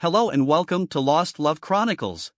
Hello and welcome to Lost Love Chronicles.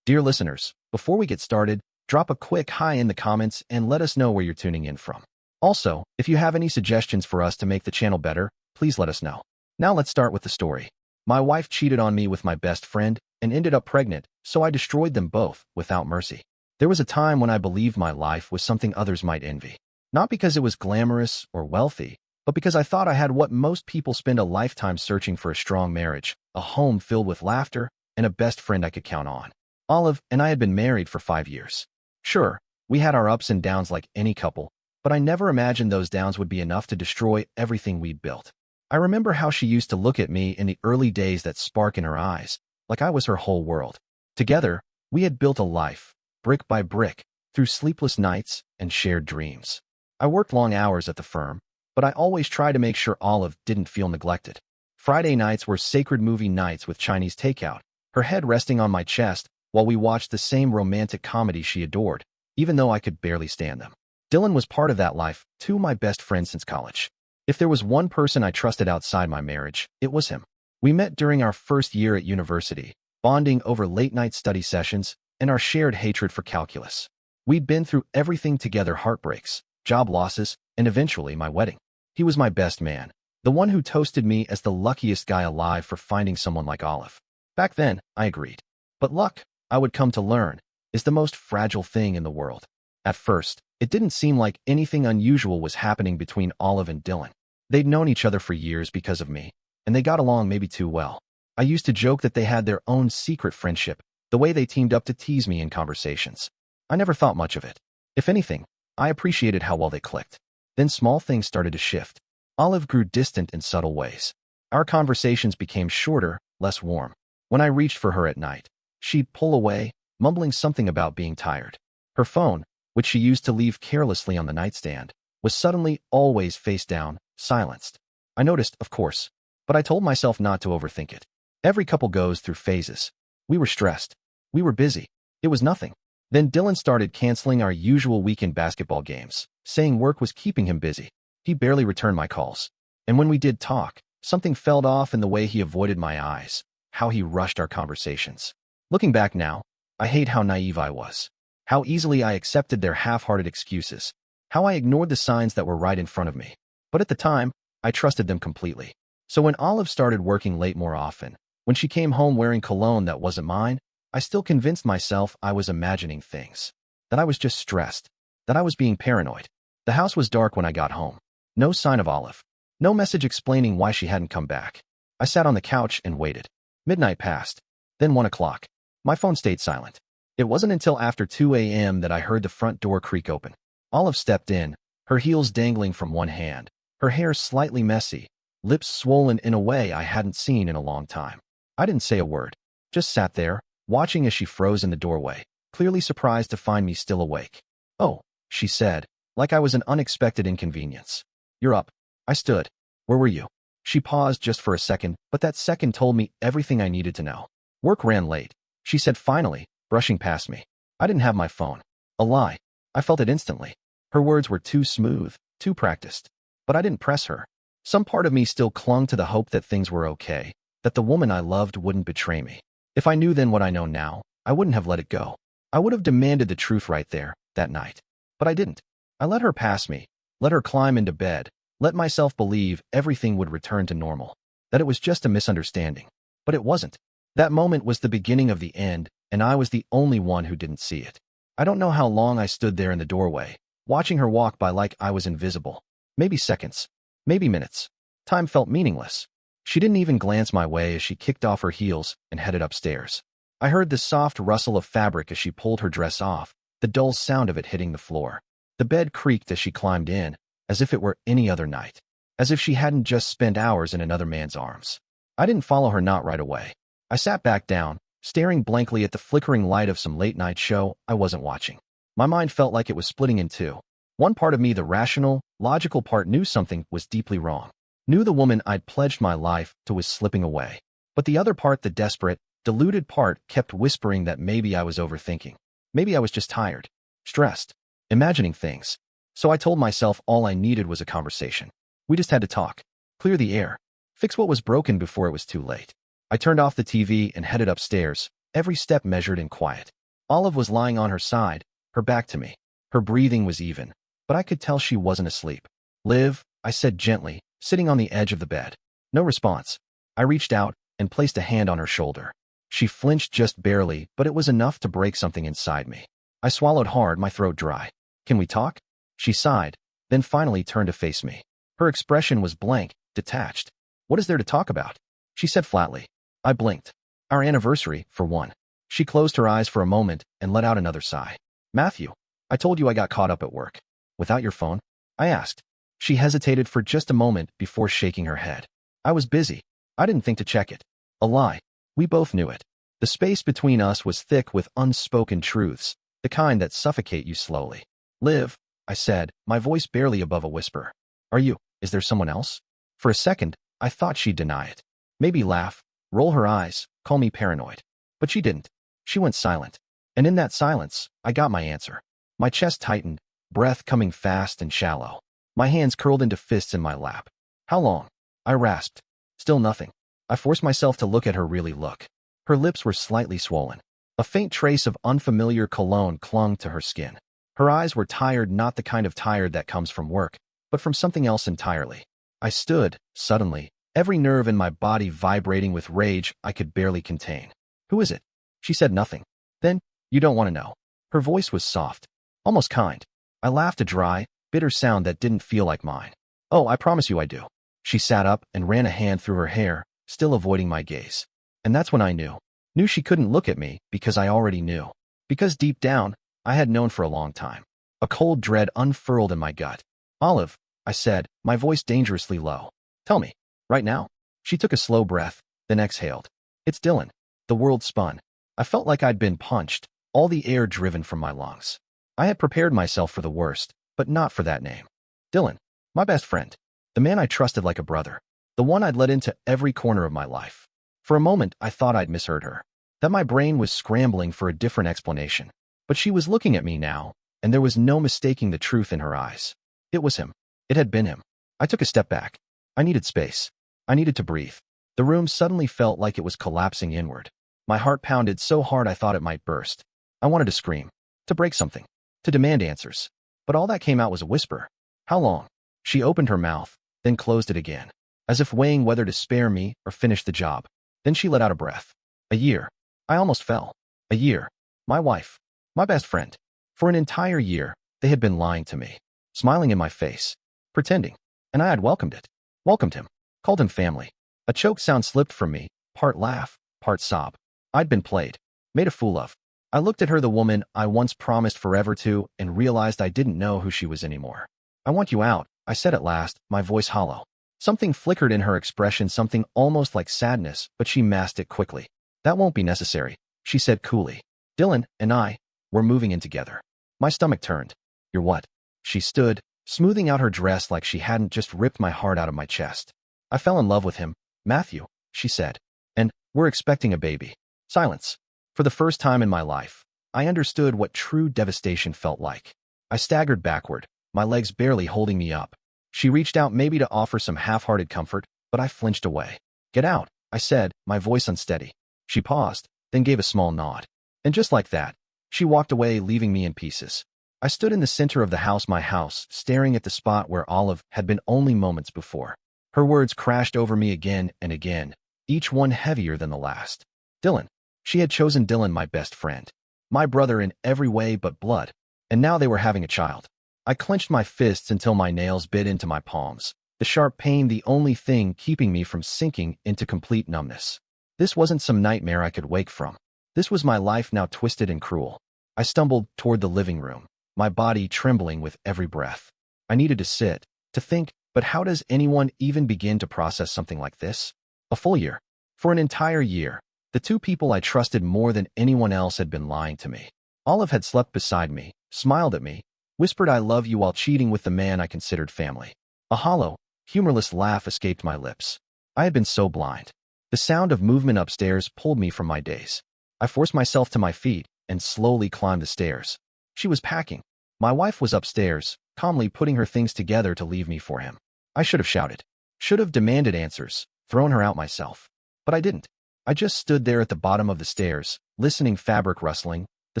Dear listeners, before we get started, drop a quick hi in the comments and let us know where you're tuning in from. Also, if you have any suggestions for us to make the channel better, please let us know. Now let's start with the story. My wife cheated on me with my best friend and ended up pregnant, so I destroyed them both without mercy. There was a time when I believed my life was something others might envy. Not because it was glamorous or wealthy, but because I thought I had what most people spend a lifetime searching for: a strong marriage, a home filled with laughter, and a best friend I could count on. Olive and I had been married for 5 years. Sure, we had our ups and downs like any couple, but I never imagined those downs would be enough to destroy everything we'd built. I remember how she used to look at me in the early days, that spark in her eyes, like I was her whole world. Together, we had built a life, brick by brick, through sleepless nights and shared dreams. I worked long hours at the firm, but I always tried to make sure Olive didn't feel neglected. Friday nights were sacred movie nights with Chinese takeout, her head resting on my chest while we watched the same romantic comedy she adored, even though I could barely stand them. Dylan was part of that life, too, my best friend since college. If there was one person I trusted outside my marriage, it was him. We met during our first year at university, bonding over late-night study sessions and our shared hatred for calculus. We'd been through everything together: heartbreaks, job losses, and eventually my wedding. He was my best man, the one who toasted me as the luckiest guy alive for finding someone like Olive. Back then, I agreed. But luck, I would come to learn, is the most fragile thing in the world. At first, it didn't seem like anything unusual was happening between Olive and Dylan. They'd known each other for years because of me, and they got along maybe too well. I used to joke that they had their own secret friendship, the way they teamed up to tease me in conversations. I never thought much of it. If anything, I appreciated how well they clicked. Then small things started to shift. Olive grew distant in subtle ways. Our conversations became shorter, less warm. When I reached for her at night, she'd pull away, mumbling something about being tired. Her phone, which she used to leave carelessly on the nightstand, was suddenly always face down, silenced. I noticed, of course, but I told myself not to overthink it. Every couple goes through phases. We were stressed. We were busy. It was nothing. Then Dylan started canceling our usual weekend basketball games, saying work was keeping him busy. He barely returned my calls. And when we did talk, something felt off in the way he avoided my eyes, how he rushed our conversations. Looking back now, I hate how naive I was. How easily I accepted their half-hearted excuses. How I ignored the signs that were right in front of me. But at the time, I trusted them completely. So when Olive started working late more often, when she came home wearing cologne that wasn't mine, I still convinced myself I was imagining things. That I was just stressed. That I was being paranoid. The house was dark when I got home. No sign of Olive. No message explaining why she hadn't come back. I sat on the couch and waited. Midnight passed. Then 1 o'clock. My phone stayed silent. It wasn't until after 2 a.m. that I heard the front door creak open. Olive stepped in, her heels dangling from one hand, her hair slightly messy, lips swollen in a way I hadn't seen in a long time. I didn't say a word. Just sat there, watching as she froze in the doorway, clearly surprised to find me still awake. "Oh," she said, like I was an unexpected inconvenience. "You're up." I stood. "Where were you?" She paused just for a second, but that second told me everything I needed to know. "Work ran late," she said finally, brushing past me. I didn't have my phone. A lie. I felt it instantly. Her words were too smooth, too practiced. But I didn't press her. Some part of me still clung to the hope that things were okay, that the woman I loved wouldn't betray me. If I knew then what I know now, I wouldn't have let it go. I would have demanded the truth right there, that night. But I didn't. I let her pass me, let her climb into bed, let myself believe everything would return to normal, that it was just a misunderstanding. But it wasn't. That moment was the beginning of the end, and I was the only one who didn't see it. I don't know how long I stood there in the doorway, watching her walk by like I was invisible. Maybe seconds. Maybe minutes. Time felt meaningless. She didn't even glance my way as she kicked off her heels and headed upstairs. I heard the soft rustle of fabric as she pulled her dress off, the dull sound of it hitting the floor. The bed creaked as she climbed in, as if it were any other night. As if she hadn't just spent hours in another man's arms. I didn't follow her, not right away. I sat back down, staring blankly at the flickering light of some late-night show I wasn't watching. My mind felt like it was splitting in two. One part of me, the rational, logical part, knew something was deeply wrong. Knew the woman I'd pledged my life to was slipping away. But the other part, the desperate, deluded part, kept whispering that maybe I was overthinking. Maybe I was just tired, stressed, imagining things. So I told myself all I needed was a conversation. We just had to talk, clear the air, fix what was broken before it was too late. I turned off the TV and headed upstairs, every step measured and quiet. Olive was lying on her side, her back to me. Her breathing was even, but I could tell she wasn't asleep. "Liv," I said gently, sitting on the edge of the bed. No response. I reached out and placed a hand on her shoulder. She flinched just barely, but it was enough to break something inside me. I swallowed hard, my throat dry. "Can we talk?" She sighed, then finally turned to face me. Her expression was blank, detached. "What is there to talk about?" she said flatly. I blinked. "Our anniversary, for one." She closed her eyes for a moment and let out another sigh. "Matthew, I told you I got caught up at work." "Without your phone?" I asked. She hesitated for just a moment before shaking her head. "I was busy. I didn't think to check it." A lie. We both knew it. The space between us was thick with unspoken truths, the kind that suffocate you slowly. "Liv," I said, my voice barely above a whisper. Is there someone else?" For a second, I thought she'd deny it. Maybe laugh, roll her eyes, call me paranoid. But she didn't. She went silent. And in that silence, I got my answer. My chest tightened, breath coming fast and shallow. My hands curled into fists in my lap. "How long?" I rasped. Still nothing. I forced myself to look at her, really look. Her lips were slightly swollen. A faint trace of unfamiliar cologne clung to her skin. Her eyes were tired, not the kind of tired that comes from work, but from something else entirely. I stood, suddenly, every nerve in my body vibrating with rage I could barely contain. "Who is it?" She said nothing. "Then, you don't want to know." Her voice was soft, almost kind. I laughed, a dry, bitter sound that didn't feel like mine. "Oh, I promise you I do." She sat up and ran a hand through her hair, still avoiding my gaze. And that's when I knew she couldn't look at me because I already knew. Because deep down, I had known for a long time. A cold dread unfurled in my gut. "Olive," I said, my voice dangerously low. "Tell me, right now." She took a slow breath, then exhaled. "It's Dylan." The world spun. I felt like I'd been punched, all the air driven from my lungs. I had prepared myself for the worst, but not for that name. Dylan, my best friend. The man I trusted like a brother. The one I'd let into every corner of my life. For a moment, I thought I'd misheard her. That my brain was scrambling for a different explanation. But she was looking at me now, and there was no mistaking the truth in her eyes. It was him. It had been him. I took a step back. I needed space. I needed to breathe. The room suddenly felt like it was collapsing inward. My heart pounded so hard I thought it might burst. I wanted to scream, to break something, to demand answers. But all that came out was a whisper. "How long?" She opened her mouth, then closed it again, as if weighing whether to spare me or finish the job. Then she let out a breath. "A year." I almost fell. A year. My wife. My best friend. For an entire year, they had been lying to me, smiling in my face, pretending. And I had welcomed it. Welcomed him. Called him family. A choked sound slipped from me, part laugh, part sob. I'd been played. Made a fool of. I looked at her, the woman I once promised forever to, and realized I didn't know who she was anymore. "I want you out," I said at last, my voice hollow. Something flickered in her expression, something almost like sadness, but she masked it quickly. "That won't be necessary," she said coolly. "Dylan and I, we're moving in together." My stomach turned. "You're what?" She stood, smoothing out her dress like she hadn't just ripped my heart out of my chest. "I fell in love with him, Matthew," she said. "And we're expecting a baby." Silence. For the first time in my life, I understood what true devastation felt like. I staggered backward, my legs barely holding me up. She reached out, maybe to offer some half-hearted comfort, but I flinched away. "Get out," I said, my voice unsteady. She paused, then gave a small nod. And just like that, she walked away, leaving me in pieces. I stood in the center of the house, my house, staring at the spot where Olive had been only moments before. Her words crashed over me again and again, each one heavier than the last. Dylan. She had chosen Dylan, my best friend. My brother in every way but blood. And now they were having a child. I clenched my fists until my nails bit into my palms, the sharp pain the only thing keeping me from sinking into complete numbness. This wasn't some nightmare I could wake from. This was my life now, twisted and cruel. I stumbled toward the living room, my body trembling with every breath. I needed to sit, to think, but how does anyone even begin to process something like this? A full year. For an entire year, the two people I trusted more than anyone else had been lying to me. Olive had slept beside me, smiled at me, whispered "I love you" while cheating with the man I considered family. A hollow, humorless laugh escaped my lips. I had been so blind. The sound of movement upstairs pulled me from my daze. I forced myself to my feet and slowly climbed the stairs. She was packing. My wife was upstairs, calmly putting her things together to leave me for him. I should have shouted. Should have demanded answers, thrown her out myself. But I didn't. I just stood there at the bottom of the stairs, listening fabric rustling, the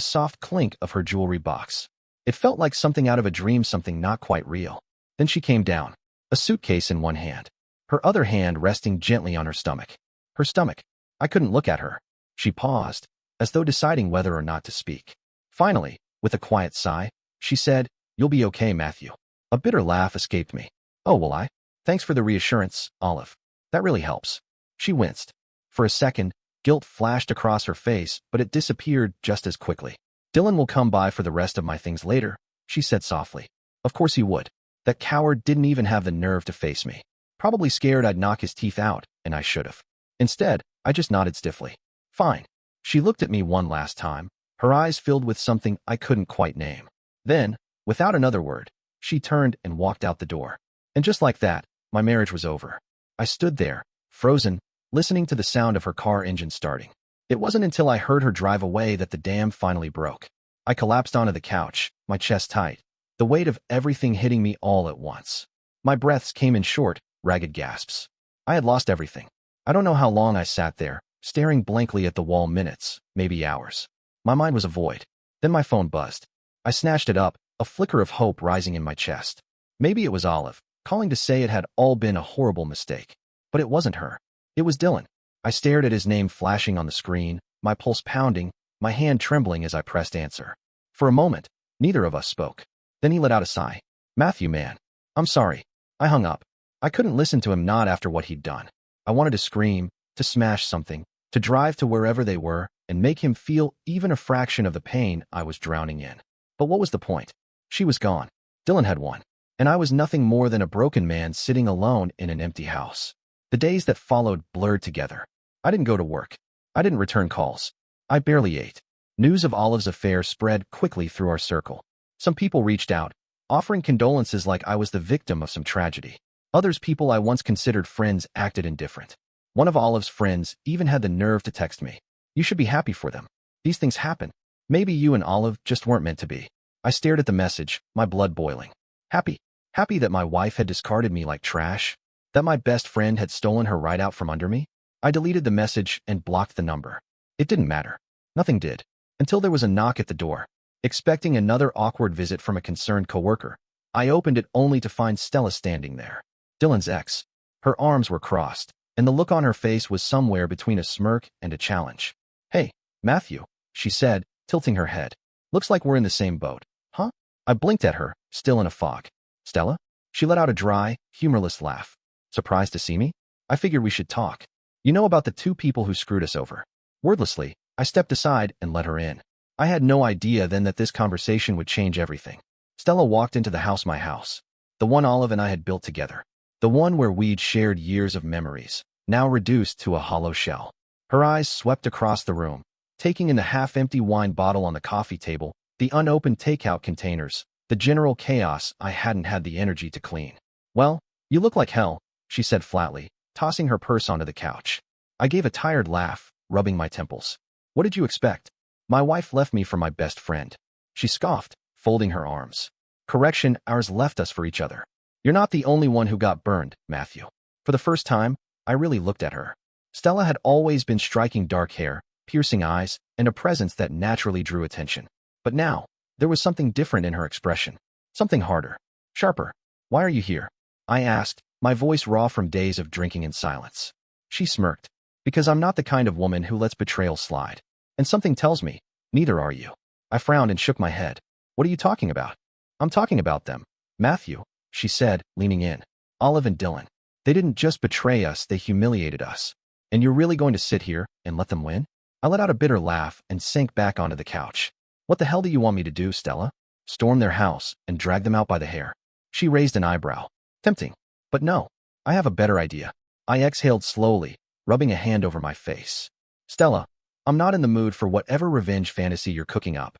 soft clink of her jewelry box. It felt like something out of a dream, something not quite real. Then she came down, a suitcase in one hand, her other hand resting gently on her stomach. Her stomach. I couldn't look at her. She paused, as though deciding whether or not to speak. Finally, with a quiet sigh, she said, "You'll be okay, Matthew." A bitter laugh escaped me. "Oh, will I? Thanks for the reassurance, Olive. That really helps." She winced. For a second, guilt flashed across her face, but it disappeared just as quickly. "Dylan will come by for the rest of my things later," she said softly. Of course he would. That coward didn't even have the nerve to face me. Probably scared I'd knock his teeth out, and I should've. Instead, I just nodded stiffly. "Fine." She looked at me one last time, her eyes filled with something I couldn't quite name. Then, without another word, she turned and walked out the door. And just like that, my marriage was over. I stood there, frozen, listening to the sound of her car engine starting. It wasn't until I heard her drive away that the dam finally broke. I collapsed onto the couch, my chest tight, the weight of everything hitting me all at once. My breaths came in short, ragged gasps. I had lost everything. I don't know how long I sat there, staring blankly at the wall, minutes, maybe hours. My mind was a void. Then my phone buzzed. I snatched it up, a flicker of hope rising in my chest. Maybe it was Olive, calling to say it had all been a horrible mistake. But it wasn't her. It was Dylan. I stared at his name flashing on the screen, my pulse pounding, my hand trembling as I pressed answer. For a moment, neither of us spoke. Then he let out a sigh. "Matthew, man. I'm sorry." I hung up. I couldn't listen to him, not after what he'd done. I wanted to scream, to smash something, to drive to wherever they were, and make him feel even a fraction of the pain I was drowning in. But what was the point? She was gone. Dylan had won. And I was nothing more than a broken man sitting alone in an empty house. The days that followed blurred together. I didn't go to work. I didn't return calls. I barely ate. News of Olive's affair spread quickly through our circle. Some people reached out, offering condolences like I was the victim of some tragedy. Others, people I once considered friends, acted indifferent. One of Olive's friends even had the nerve to text me. "You should be happy for them. These things happen. Maybe you and Olive just weren't meant to be." I stared at the message, my blood boiling. Happy? Happy that my wife had discarded me like trash? That my best friend had stolen her right out from under me? I deleted the message and blocked the number. It didn't matter. Nothing did. Until there was a knock at the door. Expecting another awkward visit from a concerned coworker, I opened it only to find Stella standing there. Dylan's ex. Her arms were crossed, and the look on her face was somewhere between a smirk and a challenge. "Hey, Matthew," she said, tilting her head. "Looks like we're in the same boat." "Huh?" I blinked at her, still in a fog. "Stella?" She let out a dry, humorless laugh. "Surprised to see me? I figured we should talk. You know about the two people who screwed us over." Wordlessly, I stepped aside and let her in. I had no idea then that this conversation would change everything. Stella walked into the house, my house. The one Olive and I had built together. The one where we'd shared years of memories, now reduced to a hollow shell. Her eyes swept across the room, taking in the half-empty wine bottle on the coffee table, the unopened takeout containers, the general chaos I hadn't had the energy to clean. "Well, you look like hell," she said flatly, tossing her purse onto the couch. I gave a tired laugh, rubbing my temples. "What did you expect? My wife left me for my best friend." She scoffed, folding her arms. "Correction, ours left us for each other. You're not the only one who got burned, Matthew." For the first time, I really looked at her. Stella had always been striking, dark hair, piercing eyes, and a presence that naturally drew attention. But now, there was something different in her expression. Something harder. Sharper. "Why are you here?" I asked, my voice raw from days of drinking in silence. She smirked. "Because I'm not the kind of woman who lets betrayal slide. And something tells me, neither are you." I frowned and shook my head. "What are you talking about?" "I'm talking about them, Matthew," she said, leaning in. "Olive and Dylan. They didn't just betray us, they humiliated us. And you're really going to sit here and let them win?" I let out a bitter laugh and sank back onto the couch. "What the hell do you want me to do, Stella? Storm their house and drag them out by the hair?" She raised an eyebrow. "Tempting. But no, I have a better idea." I exhaled slowly, rubbing a hand over my face. "Stella, I'm not in the mood for whatever revenge fantasy you're cooking up.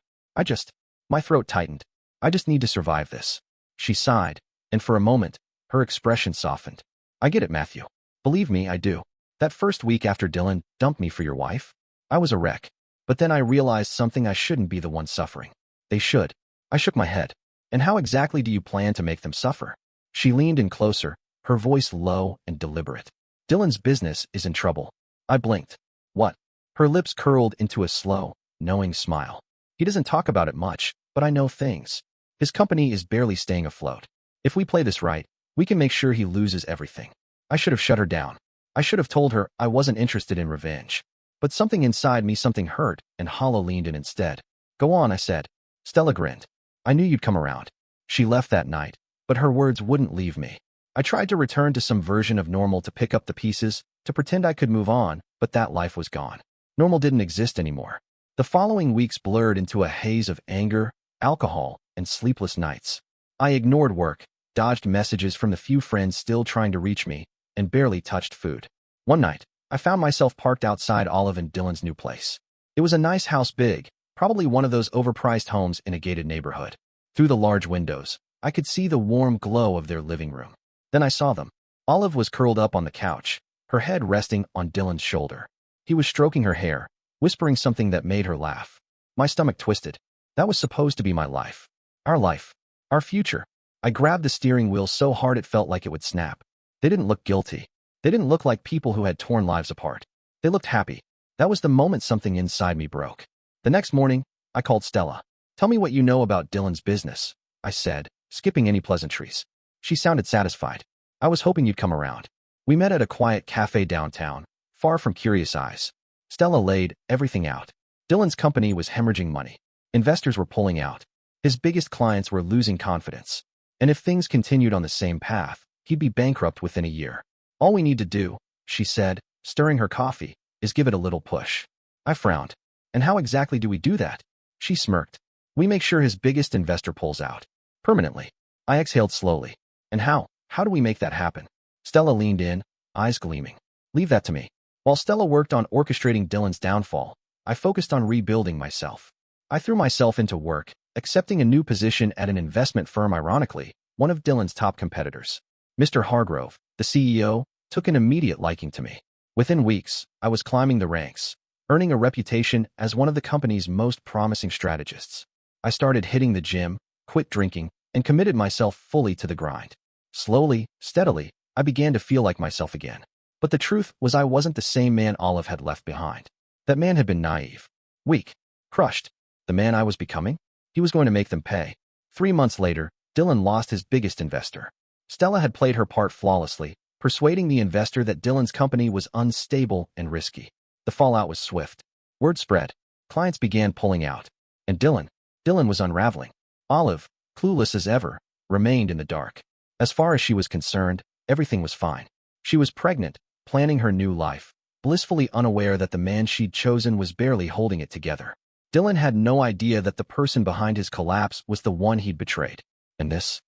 My throat tightened. "I just need to survive this." She sighed, and for a moment, her expression softened. "I get it, Matthew. Believe me, I do. That first week after Dylan dumped me for your wife, I was a wreck. But then I realized something: I shouldn't be the one suffering. They should." I shook my head. "And how exactly do you plan to make them suffer?" She leaned in closer, her voice low and deliberate. "Dylan's business is in trouble." I blinked. What? Her lips curled into a slow, knowing smile. He doesn't talk about it much, but I know things. His company is barely staying afloat. If we play this right, we can make sure he loses everything. I should have shut her down. I should have told her I wasn't interested in revenge. But something inside me, something hurt, and Hollow leaned in instead. Go on, I said. Stella grinned. I knew you'd come around. She left that night, but her words wouldn't leave me. I tried to return to some version of normal, to pick up the pieces, to pretend I could move on, but that life was gone. Normal didn't exist anymore. The following weeks blurred into a haze of anger, alcohol, and sleepless nights. I ignored work, dodged messages from the few friends still trying to reach me, and barely touched food. One night, I found myself parked outside Olive and Dylan's new place. It was a nice house, big, probably one of those overpriced homes in a gated neighborhood. Through the large windows, I could see the warm glow of their living room. Then I saw them. Olive was curled up on the couch, her head resting on Dylan's shoulder. He was stroking her hair, whispering something that made her laugh. My stomach twisted. That was supposed to be my life. Our future. I grabbed the steering wheel so hard it felt like it would snap. They didn't look guilty. They didn't look like people who had torn lives apart. They looked happy. That was the moment something inside me broke. The next morning, I called Stella. Tell me what you know about Dylan's business, I said, skipping any pleasantries. She sounded satisfied. I was hoping you'd come around. We met at a quiet cafe downtown, far from curious eyes. Stella laid everything out. Dylan's company was hemorrhaging money. Investors were pulling out. His biggest clients were losing confidence. And if things continued on the same path, he'd be bankrupt within a year. All we need to do, she said, stirring her coffee, is give it a little push. I frowned. And how exactly do we do that? She smirked. We make sure his biggest investor pulls out. Permanently. I exhaled slowly. And how? How do we make that happen? Stella leaned in, eyes gleaming. Leave that to me. While Stella worked on orchestrating Dylan's downfall, I focused on rebuilding myself. I threw myself into work, accepting a new position at an investment firm, ironically, one of Dylan's top competitors. Mr. Hargrove, the CEO, took an immediate liking to me. Within weeks, I was climbing the ranks, earning a reputation as one of the company's most promising strategists. I started hitting the gym, quit drinking, and committed myself fully to the grind. Slowly, steadily, I began to feel like myself again. But the truth was, I wasn't the same man Olive had left behind. That man had been naive, weak, crushed. The man I was becoming? He was going to make them pay. 3 months later, Dylan lost his biggest investor. Stella had played her part flawlessly, persuading the investor that Dylan's company was unstable and risky. The fallout was swift. Word spread. Clients began pulling out. And Dylan was unraveling. Olive, clueless as ever, remained in the dark. As far as she was concerned, everything was fine. She was pregnant, planning her new life, blissfully unaware that the man she'd chosen was barely holding it together. Dylan had no idea that the person behind his collapse was the one he'd betrayed. And this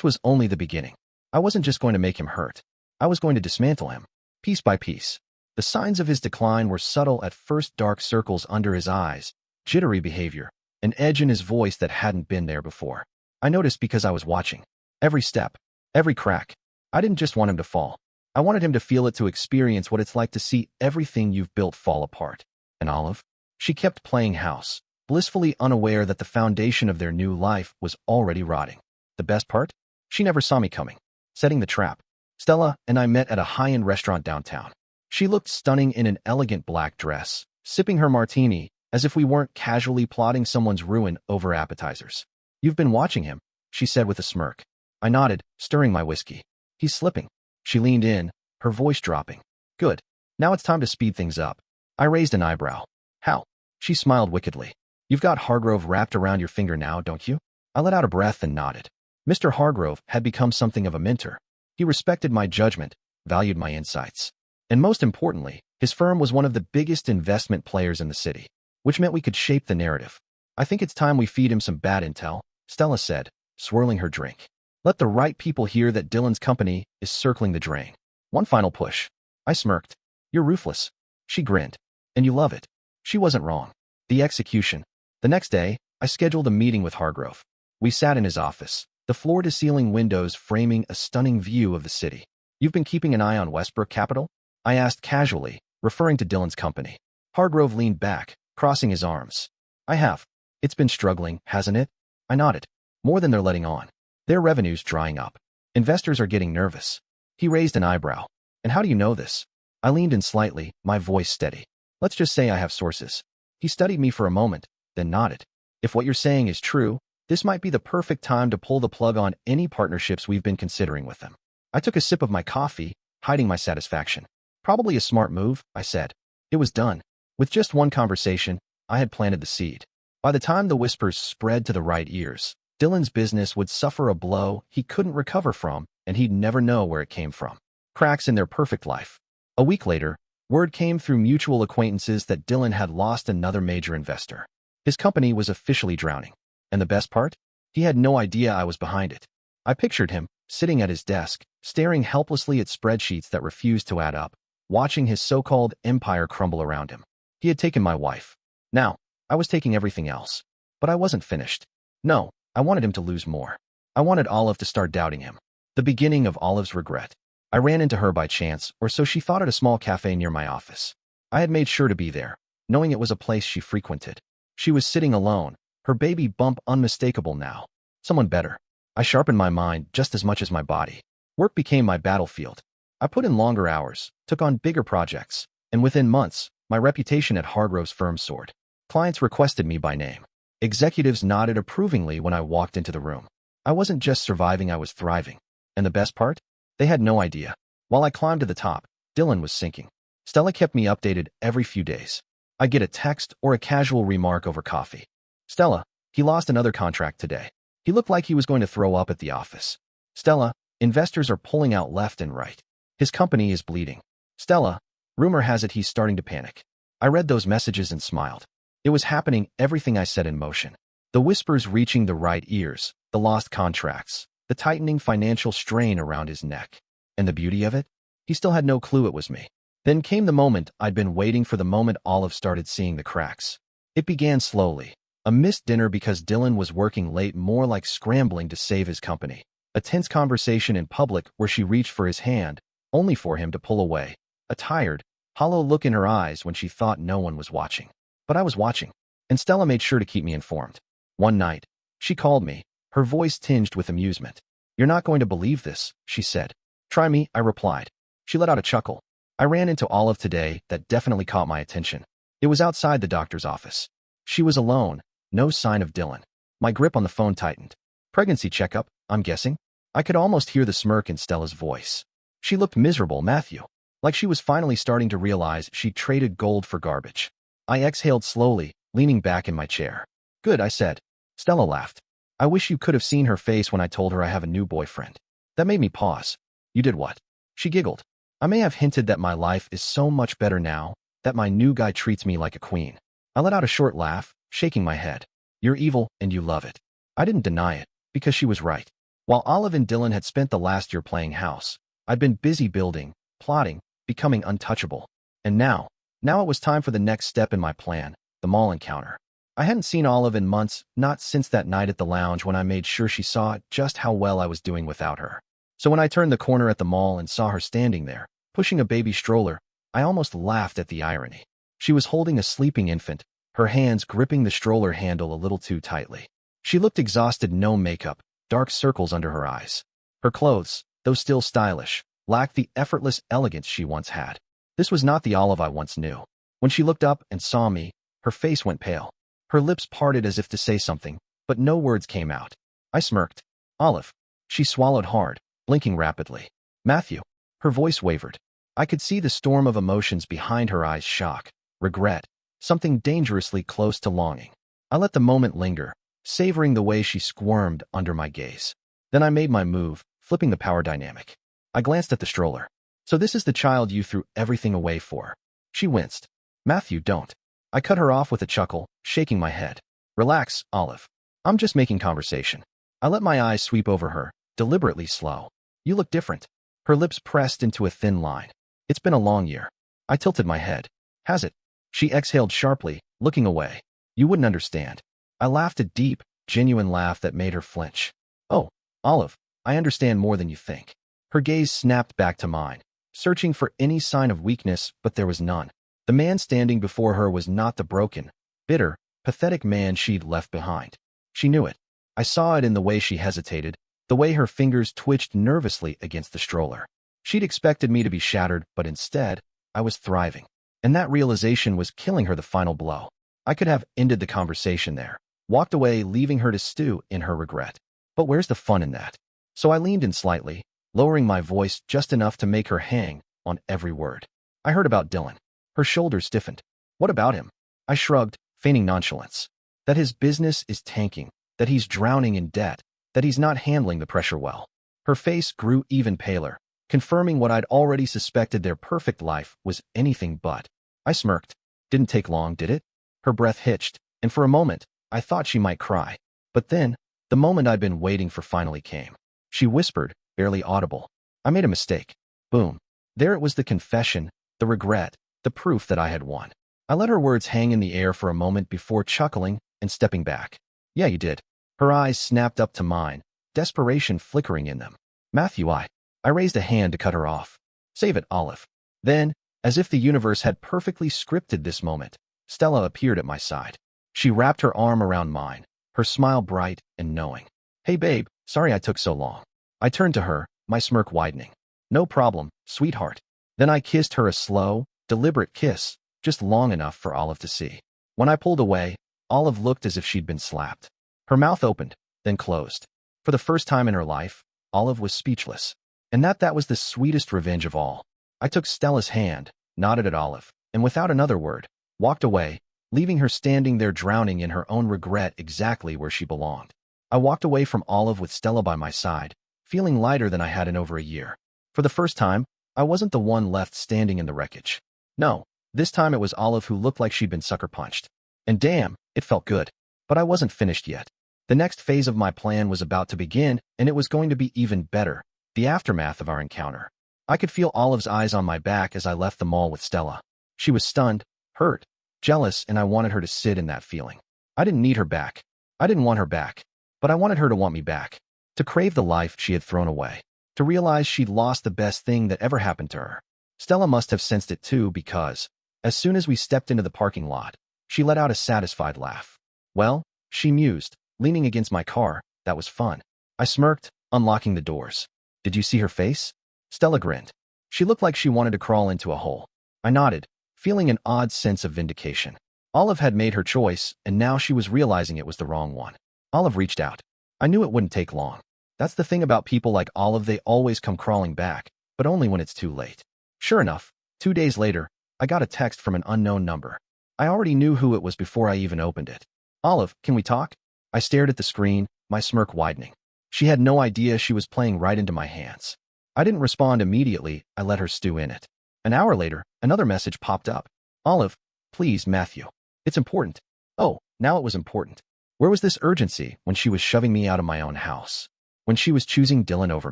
was only the beginning. I wasn't just going to make him hurt. I was going to dismantle him, piece by piece. The signs of his decline were subtle at first: dark circles under his eyes, jittery behavior, an edge in his voice that hadn't been there before. I noticed because I was watching. Every step, every crack. I didn't just want him to fall. I wanted him to feel it, to experience what it's like to see everything you've built fall apart. And Olive? She kept playing house, blissfully unaware that the foundation of their new life was already rotting. The best part? She never saw me coming, setting the trap. Stella and I met at a high-end restaurant downtown. She looked stunning in an elegant black dress, sipping her martini, as if we weren't casually plotting someone's ruin over appetizers. You've been watching him, she said with a smirk. I nodded, stirring my whiskey. He's slipping. She leaned in, her voice dropping. Good. Now it's time to speed things up. I raised an eyebrow. How? She smiled wickedly. You've got Hargrove wrapped around your finger now, don't you? I let out a breath and nodded. Mr. Hargrove had become something of a mentor. He respected my judgment, valued my insights. And most importantly, his firm was one of the biggest investment players in the city, which meant we could shape the narrative. I think it's time we feed him some bad intel, Stella said, swirling her drink. Let the right people hear that Dylan's company is circling the drain. One final push. I smirked. You're ruthless. She grinned. And you love it. She wasn't wrong. The execution. The next day, I scheduled a meeting with Hargrove. We sat in his office, the floor-to-ceiling windows framing a stunning view of the city. You've been keeping an eye on Westbrook Capital? I asked casually, referring to Dylan's company. Hargrove leaned back, crossing his arms. I have. It's been struggling, hasn't it? I nodded. More than they're letting on. Their revenue's drying up. Investors are getting nervous. He raised an eyebrow. And how do you know this? I leaned in slightly, my voice steady. Let's just say I have sources. He studied me for a moment, then nodded. If what you're saying is true, this might be the perfect time to pull the plug on any partnerships we've been considering with them. I took a sip of my coffee, hiding my satisfaction. Probably a smart move, I said. It was done. With just one conversation, I had planted the seed. By the time the whispers spread to the right ears, Dylan's business would suffer a blow he couldn't recover from, and he'd never know where it came from. Cracks in their perfect life. A week later, word came through mutual acquaintances that Dylan had lost another major investor. His company was officially drowning. And the best part? He had no idea I was behind it. I pictured him, sitting at his desk, staring helplessly at spreadsheets that refused to add up, watching his so-called empire crumble around him. He had taken my wife. Now, I was taking everything else. But I wasn't finished. No, I wanted him to lose more. I wanted Olive to start doubting him. The beginning of Olive's regret. I ran into her by chance, or so she thought, at a small cafe near my office. I had made sure to be there, knowing it was a place she frequented. She was sitting alone, her baby bump unmistakable now. Someone better. I sharpened my mind just as much as my body. Work became my battlefield. I put in longer hours, took on bigger projects, and within months, my reputation at Hardrose's firm soared. Clients requested me by name. Executives nodded approvingly when I walked into the room. I wasn't just surviving, I was thriving. And the best part? They had no idea. While I climbed to the top, Dylan was sinking. Stella kept me updated every few days. I'd get a text or a casual remark over coffee. Stella, he lost another contract today. He looked like he was going to throw up at the office. Stella, investors are pulling out left and right. His company is bleeding. Stella, rumor has it he's starting to panic. I read those messages and smiled. It was happening, everything I said in motion. The whispers reaching the right ears, the lost contracts, the tightening financial strain around his neck. And the beauty of it? He still had no clue it was me. Then came the moment I'd been waiting for, the moment Olive started seeing the cracks. It began slowly. A missed dinner because Dylan was working late, more like scrambling to save his company. A tense conversation in public where she reached for his hand, only for him to pull away. A tired, hollow look in her eyes when she thought no one was watching. But I was watching, and Stella made sure to keep me informed. One night, she called me, her voice tinged with amusement. "You're not going to believe this," she said. "Try me," I replied. She let out a chuckle. I ran into Olive today. That definitely caught my attention. It was outside the doctor's office. She was alone, no sign of Dylan. My grip on the phone tightened. "Pregnancy checkup, I'm guessing?" I could almost hear the smirk in Stella's voice. She looked miserable, Matthew. Like she was finally starting to realize she'd traded gold for garbage. I exhaled slowly, leaning back in my chair. "Good," I said. Stella laughed. "I wish you could have seen her face when I told her I have a new boyfriend." That made me pause. "You did what?" She giggled. "I may have hinted that my life is so much better now, that my new guy treats me like a queen." I let out a short laugh, shaking my head. "You're evil, and you love it." I didn't deny it, because she was right. While Olive and Dylan had spent the last year playing house, I'd been busy building, plotting, becoming untouchable. And now it was time for the next step in my plan, the mall encounter. I hadn't seen Olive in months, not since that night at the lounge when I made sure she saw just how well I was doing without her. So when I turned the corner at the mall and saw her standing there, pushing a baby stroller, I almost laughed at the irony. She was holding a sleeping infant, her hands gripping the stroller handle a little too tightly. She looked exhausted, no makeup, dark circles under her eyes. Her clothes, though still stylish, lacked the effortless elegance she once had. This was not the Olive I once knew. When she looked up and saw me, her face went pale. Her lips parted as if to say something, but no words came out. I smirked. "Olive." She swallowed hard, blinking rapidly. "Matthew." Her voice wavered. I could see the storm of emotions behind her eyes: shock, regret, something dangerously close to longing. I let the moment linger, savoring the way she squirmed under my gaze. Then I made my move, flipping the power dynamic. I glanced at the stroller. "So this is the child you threw everything away for." She winced. "Matthew, don't." I cut her off with a chuckle, shaking my head. "Relax, Olive. I'm just making conversation." I let my eyes sweep over her, deliberately slow. "You look different." Her lips pressed into a thin line. "It's been a long year." I tilted my head. "Has it?" She exhaled sharply, looking away. "You wouldn't understand." I laughed, a deep, genuine laugh that made her flinch. "Oh, Olive, I understand more than you think." Her gaze snapped back to mine, searching for any sign of weakness, but there was none. The man standing before her was not the broken, bitter, pathetic man she'd left behind. She knew it. I saw it in the way she hesitated, the way her fingers twitched nervously against the stroller. She'd expected me to be shattered, but instead, I was thriving. And that realization was killing her the final blow. I could have ended the conversation there, walked away, leaving her to stew in her regret. But where's the fun in that? So I leaned in slightly, lowering my voice just enough to make her hang on every word. I heard about Dylan. Her shoulders stiffened. What about him? I shrugged, feigning nonchalance. That his business is tanking, that he's drowning in debt, that he's not handling the pressure well. Her face grew even paler, confirming what I'd already suspected: their perfect life was anything but. I smirked. Didn't take long, did it? Her breath hitched, and for a moment, I thought she might cry. But then, the moment I'd been waiting for finally came. She whispered, barely audible. I made a mistake. Boom. There it was, the confession, the regret, the proof that I had won. I let her words hang in the air for a moment before chuckling and stepping back. Yeah, you did. Her eyes snapped up to mine, desperation flickering in them. Matthew, I raised a hand to cut her off. Save it, Olive. Then, as if the universe had perfectly scripted this moment, Stella appeared at my side. She wrapped her arm around mine, her smile bright and knowing. Hey babe, sorry I took so long. I turned to her, my smirk widening. No problem, sweetheart. Then I kissed her, a slow, deliberate kiss, just long enough for Olive to see. When I pulled away, Olive looked as if she'd been slapped. Her mouth opened, then closed. For the first time in her life, Olive was speechless. And that was the sweetest revenge of all. I took Stella's hand, nodded at Olive, and without another word, walked away, leaving her standing there drowning in her own regret, exactly where she belonged. I walked away from Olive with Stella by my side, feeling lighter than I had in over a year. For the first time, I wasn't the one left standing in the wreckage. No, this time it was Olive who looked like she'd been sucker punched. And damn, it felt good. But I wasn't finished yet. The next phase of my plan was about to begin, and it was going to be even better. The aftermath of our encounter. I could feel Olive's eyes on my back as I left the mall with Stella. She was stunned, hurt, jealous, and I wanted her to sit in that feeling. I didn't need her back. I didn't want her back. But I wanted her to want me back. To crave the life she had thrown away. To realize she'd lost the best thing that ever happened to her. Stella must have sensed it too, because, as soon as we stepped into the parking lot, she let out a satisfied laugh. Well, she mused, leaning against my car, that was fun. I smirked, unlocking the doors. Did you see her face? Stella grinned. She looked like she wanted to crawl into a hole. I nodded, feeling an odd sense of vindication. Olive had made her choice, and now she was realizing it was the wrong one. Olive reached out. I knew it wouldn't take long. That's the thing about people like Olive, they always come crawling back, but only when it's too late. Sure enough, 2 days later, I got a text from an unknown number. I already knew who it was before I even opened it. Olive, can we talk? I stared at the screen, my smirk widening. She had no idea she was playing right into my hands. I didn't respond immediately, I let her stew in it. An hour later, another message popped up. Olive, please, Matthew. It's important. Oh, now it was important. Where was this urgency when she was shoving me out of my own house? When she was choosing Dylan over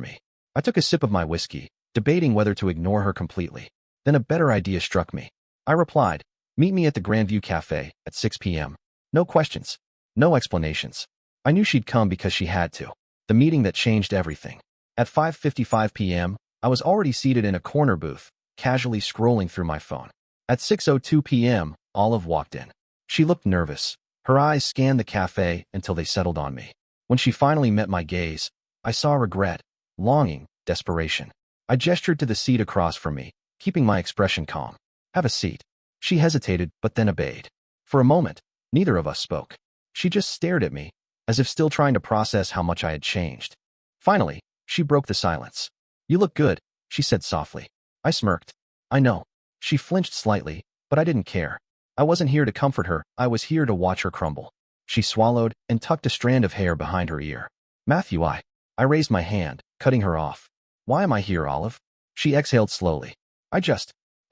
me? I took a sip of my whiskey, debating whether to ignore her completely. Then a better idea struck me. I replied, meet me at the Grandview Cafe at 6 p.m. No questions. No explanations. I knew she'd come because she had to. The meeting that changed everything. At 5:55 p.m., I was already seated in a corner booth, casually scrolling through my phone. At 6:02 p.m., Olive walked in. She looked nervous. Her eyes scanned the cafe until they settled on me. When she finally met my gaze, I saw regret, longing, desperation. I gestured to the seat across from me, keeping my expression calm. Have a seat. She hesitated, but then obeyed. For a moment, neither of us spoke. She just stared at me, as if still trying to process how much I had changed. Finally, she broke the silence. You look good, she said softly. I smirked. I know. She flinched slightly, but I didn't care. I wasn't here to comfort her, I was here to watch her crumble. She swallowed and tucked a strand of hair behind her ear. Matthew, I raised my hand, cutting her off. Why am I here, Olive? She exhaled slowly. I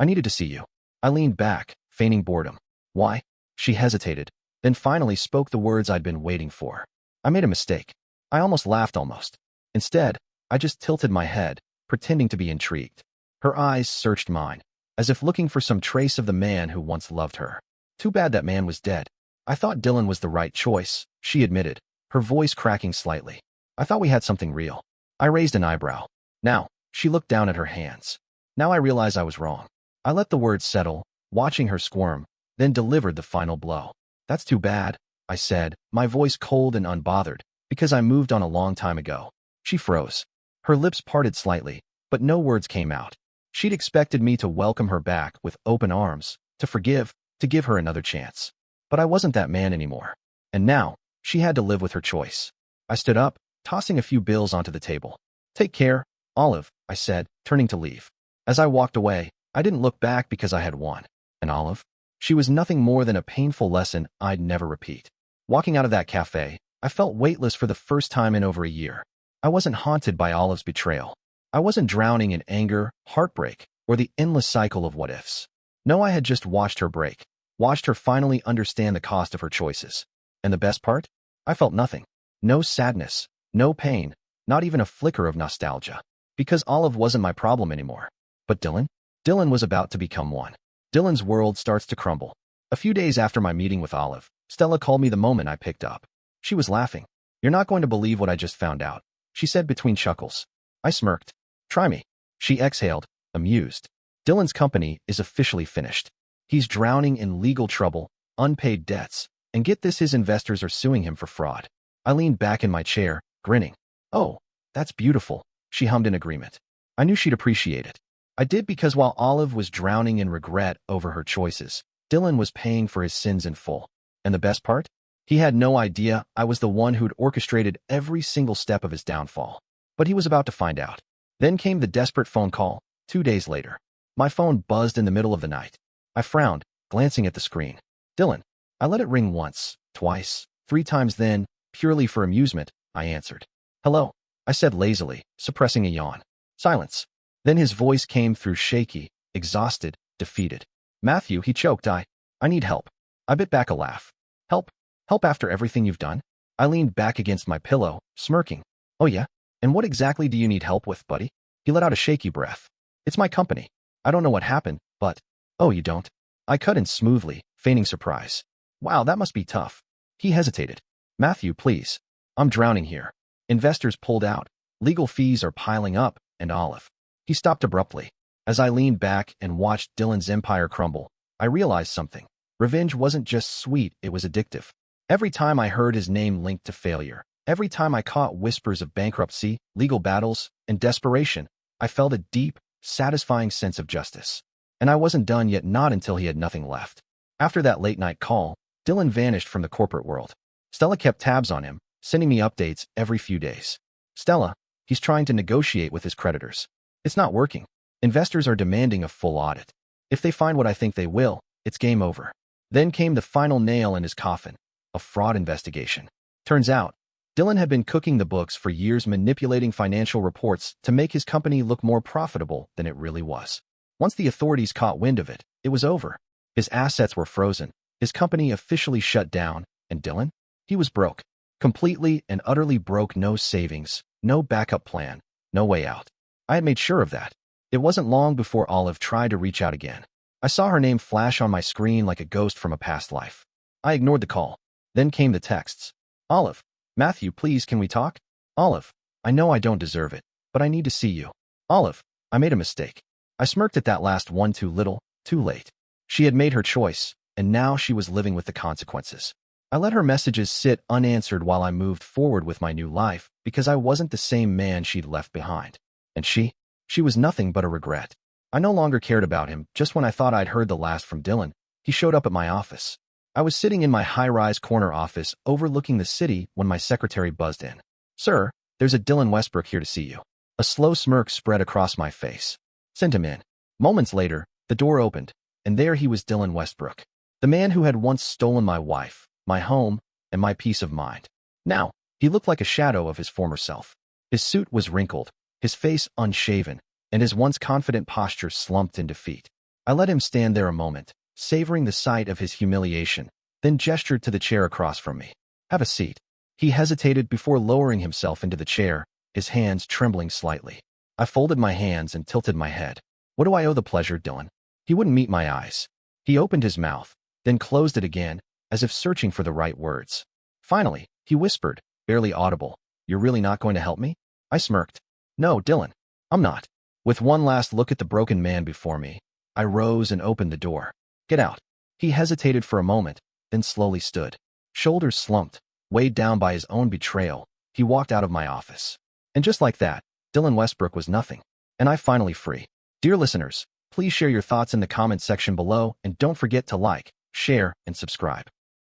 needed to see you. I leaned back, feigning boredom. Why? She hesitated, then finally spoke the words I'd been waiting for. I made a mistake. I almost laughed. Instead, I just tilted my head, pretending to be intrigued. Her eyes searched mine, as if looking for some trace of the man who once loved her. Too bad that man was dead. I thought Dylan was the right choice, she admitted, her voice cracking slightly. I thought we had something real. I raised an eyebrow. Now, she looked down at her hands. Now I realize I was wrong. I let the words settle, watching her squirm, then delivered the final blow. That's too bad, I said, my voice cold and unbothered, because I moved on a long time ago. She froze. Her lips parted slightly, but no words came out. She'd expected me to welcome her back with open arms, to forgive, to give her another chance. But I wasn't that man anymore. And now, she had to live with her choice. I stood up, tossing a few bills onto the table. "Take care, Olive," I said, turning to leave. As I walked away, I didn't look back because I had won. And Olive? She was nothing more than a painful lesson I'd never repeat. Walking out of that cafe, I felt weightless for the first time in over a year. I wasn't haunted by Olive's betrayal. I wasn't drowning in anger, heartbreak, or the endless cycle of what-ifs. No, I had just watched her break, watched her finally understand the cost of her choices. And the best part? I felt nothing. No sadness, no pain, not even a flicker of nostalgia. Because Olive wasn't my problem anymore. But Dylan? Dylan was about to become one. Dylan's world starts to crumble. A few days after my meeting with Olive, Stella called me the moment I picked up. She was laughing. "You're not going to believe what I just found out," she said between chuckles. I smirked. "Try me." She exhaled, amused. "Dylan's company is officially finished. He's drowning in legal trouble, unpaid debts, and get this, his investors are suing him for fraud." I leaned back in my chair, grinning. "Oh, that's beautiful," she hummed in agreement. I knew she'd appreciate it. I did, because while Olive was drowning in regret over her choices, Dylan was paying for his sins in full. And the best part? He had no idea I was the one who'd orchestrated every single step of his downfall. But he was about to find out. Then came the desperate phone call, 2 days later. My phone buzzed in the middle of the night. I frowned, glancing at the screen. Dylan. I let it ring once, twice, 3 times, then, purely for amusement, I answered. "Hello," I said lazily, suppressing a yawn. Silence. Then his voice came through, shaky, exhausted, defeated. "Matthew," he choked, I need help." I bit back a laugh. "Help? Help after everything you've done?" I leaned back against my pillow, smirking. "Oh yeah? And what exactly do you need help with, buddy?" He let out a shaky breath. "It's my company. I don't know what happened, but..." "Oh, you don't?" I cut in smoothly, feigning surprise. "Wow, that must be tough." He hesitated. "Matthew, please. I'm drowning here. Investors pulled out. Legal fees are piling up, and Olive..." He stopped abruptly. As I leaned back and watched Dylan's empire crumble, I realized something. Revenge wasn't just sweet, it was addictive. Every time I heard his name linked to failure, every time I caught whispers of bankruptcy, legal battles, and desperation, I felt a deep, satisfying sense of justice. And I wasn't done yet, not until he had nothing left. After that late-night call, Dylan vanished from the corporate world. Stella kept tabs on him, sending me updates every few days. "Stella, he's trying to negotiate with his creditors. It's not working. Investors are demanding a full audit. If they find what I think they will, it's game over." Then came the final nail in his coffin, a fraud investigation. Turns out, Dylan had been cooking the books for years, manipulating financial reports to make his company look more profitable than it really was. Once the authorities caught wind of it, it was over. His assets were frozen, his company officially shut down, and Dylan? He was broke. Completely and utterly broke, no savings, no backup plan, no way out. I had made sure of that. It wasn't long before Olive tried to reach out again. I saw her name flash on my screen like a ghost from a past life. I ignored the call. Then came the texts. "Olive. Matthew, please, can we talk?" "Olive. I know I don't deserve it, but I need to see you." "Olive. I made a mistake." I smirked at that last one, too little, too late. She had made her choice, and now she was living with the consequences. I let her messages sit unanswered while I moved forward with my new life, because I wasn't the same man she'd left behind. And she was nothing but a regret. I no longer cared about him. Just when I thought I'd heard the last from Dylan, he showed up at my office. I was sitting in my high-rise corner office overlooking the city when my secretary buzzed in. "Sir, there's a Dylan Westbrook here to see you." A slow smirk spread across my face. "Send him in." Moments later, the door opened, and there he was, Dylan Westbrook. The man who had once stolen my wife, my home, and my peace of mind. Now, he looked like a shadow of his former self. His suit was wrinkled, his face unshaven, and his once confident posture slumped in defeat. I let him stand there a moment, savoring the sight of his humiliation, then gestured to the chair across from me. "Have a seat." He hesitated before lowering himself into the chair, his hands trembling slightly. I folded my hands and tilted my head. "What do I owe the pleasure, Dylan?" He wouldn't meet my eyes. He opened his mouth, then closed it again, as if searching for the right words. Finally, he whispered, barely audible, "You're really not going to help me?" I smirked. "No, Dylan, I'm not." With one last look at the broken man before me, I rose and opened the door. "Get out." He hesitated for a moment, then slowly stood. Shoulders slumped, weighed down by his own betrayal, he walked out of my office. And just like that, Dylan Westbrook was nothing. And I finally free. Dear listeners, Please share your thoughts in the comments section below and don't forget to like, share, and subscribe.